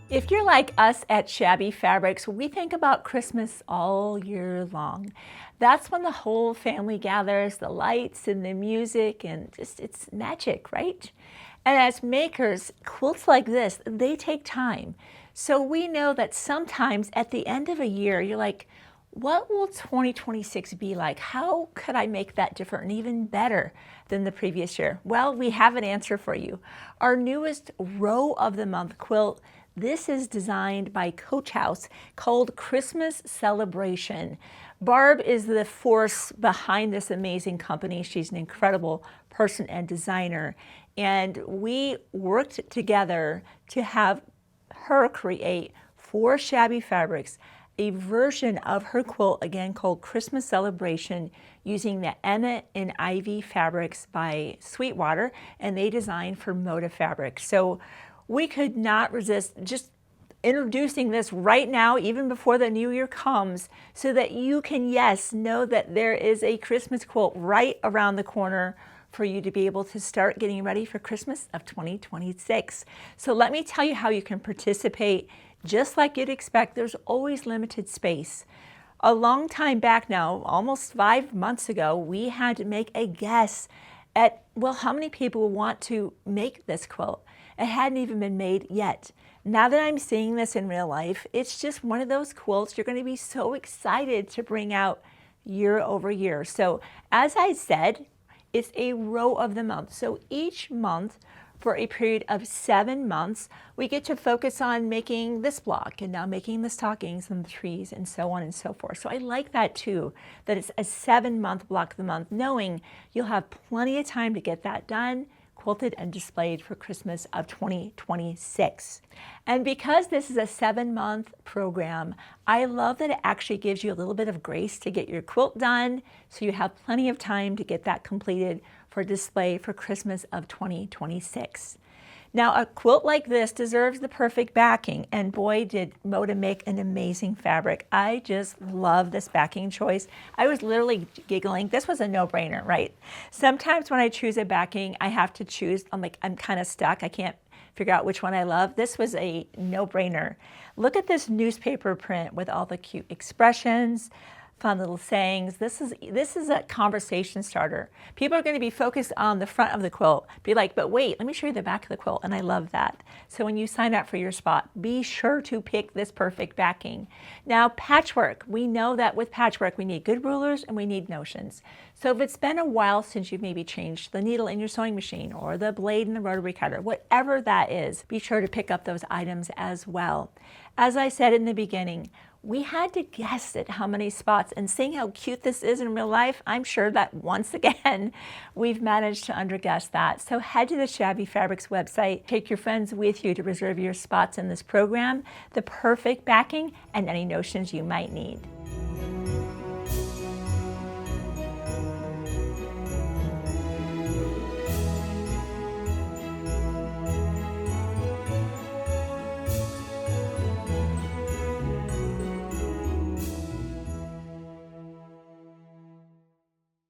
If you're like us at Shabby Fabrics, we think about Christmas all year long. That's when the whole family gathers, the lights and the music, and just it's magic, right? And as makers, quilts like this, they take time. So we know that sometimes at the end of a year, you're like, what will 2026 be like? How could I make that different and even better than the previous year? Well, we have an answer for you. Our newest row of the month quilt, this is designed by Coach House, called Christmas Celebration. Barb is the force behind this amazing company. She's an incredible person and designer. And we worked together to have her create for Shabby Fabrics a version of her quilt, again called Christmas Celebration, using the Emmitt and Ivy fabrics by Sweetwater, and they designed for Moda Fabrics. So we could not resist just introducing this right now, even before the new year comes, so that you can, yes, know that there is a Christmas quilt right around the corner for you to be able to start getting ready for Christmas of 2026. So let me tell you how you can participate. Just like you'd expect, there's always limited space. A long time back now, almost 5 months ago, we had to make a guess at, well, how many people want to make this quilt? It hadn't even been made yet. Now that I'm seeing this in real life, it's just one of those quilts you're going to be so excited to bring out year over year. So as I said, it's a row of the month. So each month, for a period of 7 months, we get to focus on making this block and now making the stockings and the trees and so on and so forth. So I like that too, that it's a 7-month block of the month, knowing you'll have plenty of time to get that done, quilted and displayed for Christmas of 2026. And because this is a 7-month program, I love that it actually gives you a little bit of grace to get your quilt done, so you have plenty of time to get that completed for display for Christmas of 2026. Now, a quilt like this deserves the perfect backing, and boy, did Moda make an amazing fabric. I just love this backing choice. I was literally giggling. This was a no-brainer, right? Sometimes when I choose a backing, I have to choose, I'm kind of stuck. I can't figure out which one I love. This was a no-brainer. Look at this newspaper print with all the cute expressions, fun little sayings. This is a conversation starter. People are going to be focused on the front of the quilt. Be like, but wait, let me show you the back of the quilt. And I love that. So when you sign up for your spot, be sure to pick this perfect backing. Now, patchwork. We know that with patchwork, we need good rulers and we need notions. So if it's been a while since you've maybe changed the needle in your sewing machine or the blade in the rotary cutter, whatever that is, be sure to pick up those items as well. As I said in the beginning, we had to guess at how many spots, and seeing how cute this is in real life, I'm sure that once again, we've managed to underguess that. So head to the Shabby Fabrics website, take your friends with you to reserve your spots in this program, the perfect backing, and any notions you might need.